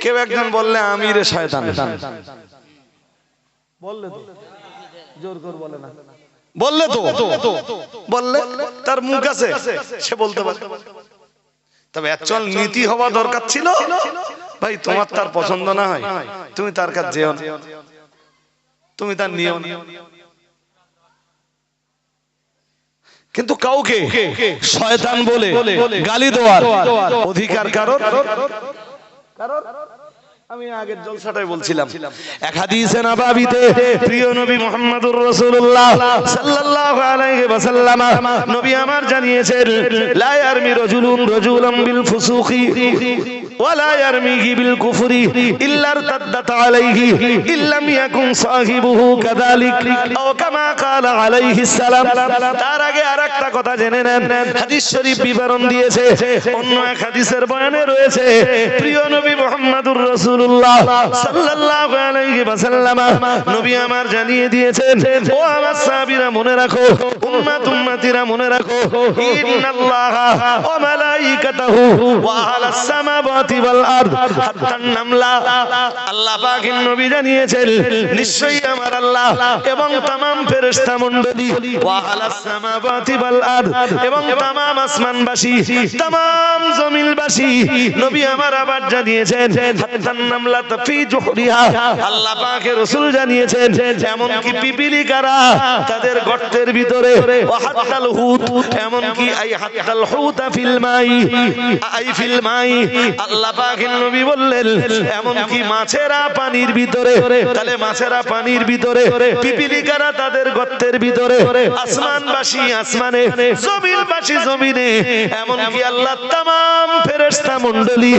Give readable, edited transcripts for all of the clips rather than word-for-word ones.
কেউ একজন বললে আমি রে শয়তান বললে তো জোর করে বলে না বললে তো বললে তার মুখ আছে সে বলতে পারে তবে অ্যাকচুয়াল নীতি হওয়া দরকার ছিল ভাই তোমার তার পছন্দ না হয় তুমি তার কাছে যেও না তুমি তার নিও না কিন্তু কাউকে শয়তান বলে গালি দেওয়ার অধিকার কারোর আমি আগের জলসাটাই বলছিলাম এক হাদিসে নববীতে প্রিয় নবী মুহাম্মদুর রাসূলুল্লাহ সাল্লাল্লাহু আলাইহি ওয়াসাল্লাম নবী আমার জানিয়েছেন লা ইয়ারমি রাজুলুন রাজুলান বিল ফুসুকি ওয়ালা ইয়ারমিহি বিল কুফরি ইল্লা ইরতাদ্দাত আলাইহি ইল্লাম ইয়াকুন সাহিবুহু কাযালিক আও কামা ক্বালা আলাইহিস সালাম তার আগে আরেকটা কথা জেনে নেন হাদিস শরীফ বিবরণ দিয়েছে অন্য এক হাদিসের বয়ানে রয়েছে প্রিয় নবী মুহাম্মদুর রাসূলুল্লাহ সাল্লাল্লাহু আলাইহি ওয়াসাল্লাম নবী আমার জানিয়ে দিয়েছেন ও আমার সাহাবীরা মনে রাখো উম্মতিরা মনে রাখো ইন্নাল্লাহা ওয়া মালাইকাতাহু ওয়া আহলাস সামাওয়াতি ওয়াল আরদ হাত্তান নামলা আল্লাহ পাকের নবী জানিয়েছেন নিশ্চয়ই আমার আল্লাহ এবং तमाम ফেরেশতা মণ্ডলী ওয়া আহলাস সামাওয়াতি ওয়াল আরদ এবং तमाम আসমানবাসী तमाम জমিনবাসী নবী আমার আবার জানিয়েছেন হাত্তান নামলা ফি জুহরিহা আল্লাহ পাকের রাসূল জানিয়েছেন এমন কি পিপিলিকারা তাদের গর্তের ভিতরে ওয়া হাত্তাল হুত এমন কি আই হাত্তাল হুতা ফিল মাই আই ফিল মাই আল্লাহ পাকের নবী বললেন এমন কি মাছেরা পানির ভিতরে তাহলে মাছেরা পানির ভিতরে পিপিলিকারা তাদের গর্তের ভিতরে আসমানবাসী আসমানে জমিনবাসী জমিনে এমন কি আল্লাহ तमाम ফেরেশতা মণ্ডলী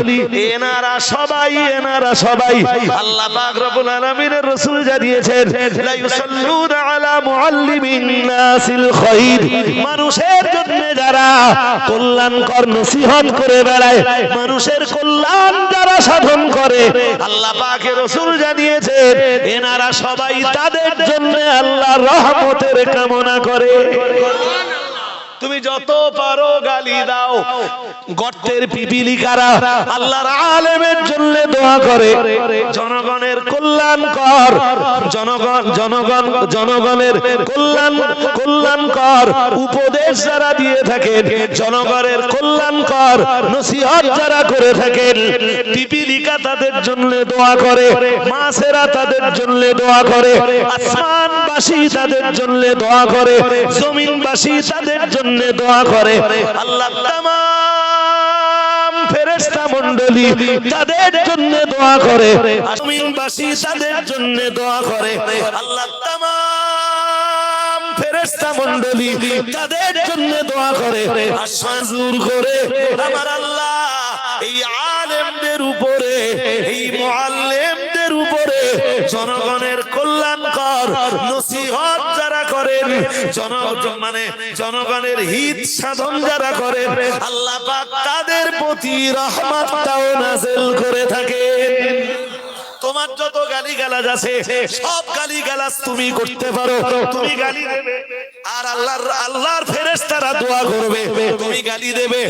এনারা সবাই আল্লাহ পাক রব্বুল আলামিনের রাসূল জানিয়েছেন লা ইউসাল্লুনা আলা মুআল্লিমিন নাসিল খায়র মানুষের জন্য যারা কল্যাণকর নসিহত করে বেড়ায় মানুষের কল্যাণ যারা সাধন করে আল্লাহ পাকের রাসূল জানিয়েছেন এনারা সবাই তাদের জন্য আল্লাহর রহমতের কামনা করে তুমি যত পারো গালি দাও গর্তের পিপিলিকারা আল্লাহর আলেমের জন্য দোয়া করে জনগণের কল্যাণ কর জনগণের কল্যাণকর উপদেশ যারা দিয়ে থাকেন জনগণের কল্যাণকর নসিহত যারা করে থাকেন পিপিলিকা তাদের জন্য দোয়া করে মাছেরা তাদের জন্য দোয়া করে আসমানবাসী তাদের জন্য দোয়া করে জমিনবাসী তাদের জন্য দোয়া করে আল্লাহ तमाम ফেরেশতা মণ্ডলী তাদের জন্য দোয়া করে আসমানবাসী তাদের জন্য দোয়া করে আল্লাহ तमाम ফেরেশতা মণ্ডলী তাদের জন্য দোয়া করে আসমান জোর করে আমার আল্লাহ এই আলেমদের উপরে এই মুআল্লিমদের উপরে জনগণের কল্যাণকর নসিহত যারা করেন জনগণের হিত সাধন যারা করেন আল্লাহ পাক তাদের প্রতি রহমতটাও নাযিল করে থাকেন তোমার যত গালিগালাজ আছে সব গালিগালাজ তুমি করতে পারো তুমি গালি দেবে আর আল্লাহর ফেরেশতারা দোয়া করবে তুমি গালি দেবে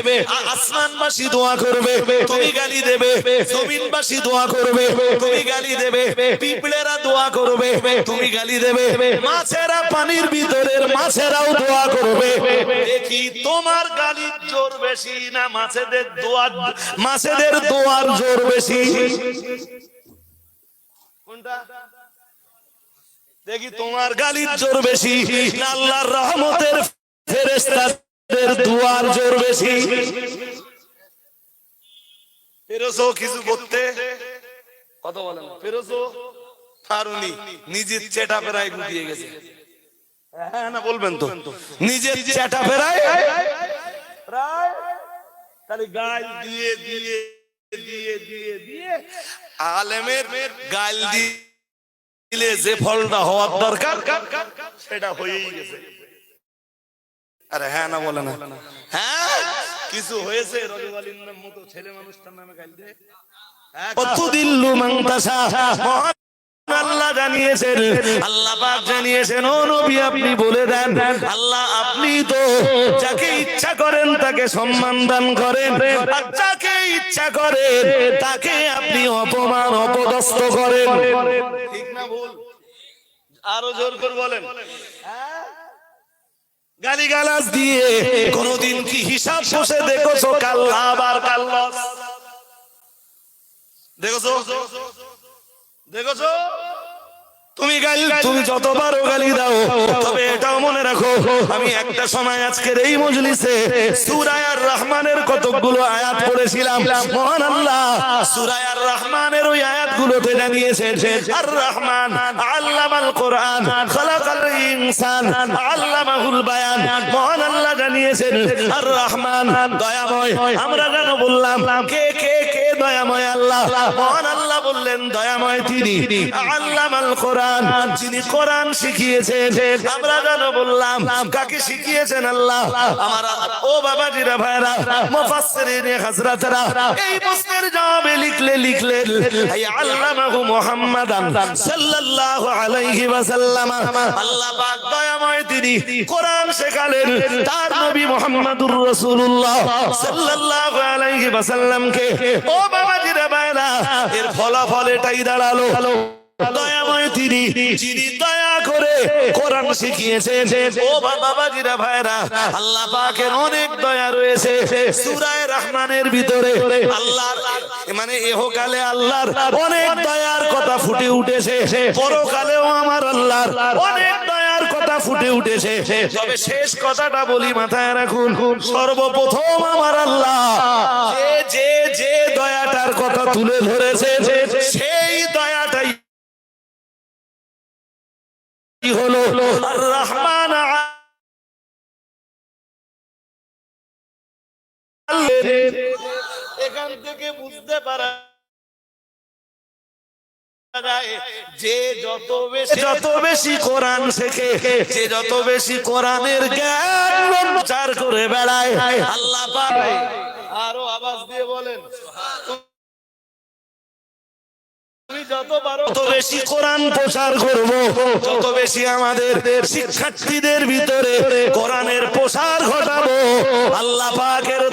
আসমানবাসী দোয়া করবে তুমি গালি দেবে জমিনবাসী দোয়া করবে তুমি গালি দেবে পিঁপড়েরা দোয়া করবে তুমি গালি দেবে মাছেরা পানির ভিতরের মাছেরাও দোয়া করবে দেখি তোমার গালির জোর বেশি না মাছেদের দোয়ার জোর বেশি কোনটা দেখি তোমার গালির জোর বেশি না আল্লাহর রহমতের ফেরেশতাদের দুয়ার জোর বেশি ফেরেশো কিছু করতে কথা বলেন ফেরেশো ফারুনি নিজের চেটা ফেরায় গুটিয়ে গেছে হ্যাঁ না বলবেন তো নিজের চেটা ফেরায় প্রায় তাহলে গাল দিয়ে দিয়ে দিয়ে দিয়ে দিয়ে আলেমের গাল দিলে যে ফলটা হওয়ার দরকার সেটা হয়েই গেছে আরে হ্যাঁ না বলে না হ্যাঁ কিছু হয়েছে রজব আলীর মতো ছেলে মানুষটার নামে গাল দেয় কতদিল্লু মান তাশা আল্লাহ জানিয়েছেন, আল্লাহ পাক জানিয়েছেন, ও নবী আপনি বলে দেন, আল্লাহ আপনি তো যাকে ইচ্ছা করেন তাকে সম্মান দান করেন, আর যাকে ইচ্ছা করেন তাকে আপনি অপমান অপদস্থ করেন। ঠিক না ভুল? আরো জোর করে বলেন। গালিগালাজ দিয়ে কোনদিন কি হিসাব বসে দেখেছো? কাল্লা আবার কাল্লা দেখেছো? দেখেছো? তুমি যতবারও গালি দাও, তবে এটাও মনে রাখো, আমি একটা সময় আজকের এই মজলিসে সূরা আর রহমানের কতগুলো আয়াত পড়েছিলাম। মহান আল্লাহ সূরা আর রহমানের ওই আয়াতগুলোতে জানিয়েছেন, আর রহমান আল্লামাল কোরআন খালাকাল ইনসান আল্লামাহুল বায়ান। মহান আল্লাহ জানিয়েছেন আর রহমান দয়াময়। আমরা যেন বললাম কে কে কে দয়াময়? আল্লাহ। মহান আল্লাহ বললেন দয়াময় তিনি, আল্লামাল কোরআন যিনি কোরআন শিখিয়েছেন। আমরা যেন বললাম কাকে শিখিয়েছেন? আল্লাহ। আমার ও বাবাজিরা ভাইরা মুফাসসিরিনে হযরতরা এই প্রশ্নের জবাবে লিখলেন এই আল্লামাহু মুহাম্মাদান সাল্লাল্লাহু আলাইহি ওয়াসাল্লাম। আল্লাহ পাক দয়াময় তিনি কোরআন শেখালেন তার নবী মুহাম্মদুর রাসূলুল্লাহ সাল্লাল্লাহু আলাইহি ওয়াসাল্লামকে। ও বাবাজিরা ভাইরা এর ফলাফল এটাই দাঁড়ালো, দয়াময় তিনি যিনি দয়া করে কোরআন শিখিয়েছেন। ও বাবাজিরা ভাইরা আল্লাহ পাকের অনেক দয়া রয়েছে সূরা রহমানের ভিতরে। আল্লাহর মানে ইহকালে আল্লাহর অনেক দয়ার কথা ফুটে উঠেছে, পরকালেও আমার আল্লাহর অনেক দয়ার কথা ফুটে উঠেছে। তবে শেষ কথাটা বলি, মাথায় রাখুন, সর্বপ্রথম আমার আল্লাহ যে যে দয়াটার কথা তুলে ধরেছে সেই দয়াটাই হলো আর রহমান। এখান থেকে বুঝতে পারা যে যত বেশি কোরআন শেখে, যে যত বেশি কোরআনের জ্ঞান প্রচার করে বেড়ায়, আল্লাহ পাক। আরো আওয়াজ দিয়ে বলেন, যত বেশি কোরআন প্রচার করব, তত বেশি আমাদের শিক্ষার্থীদের ভিতরে কোরআনের প্রসার ঘটাবো। আল্লাহ পাকের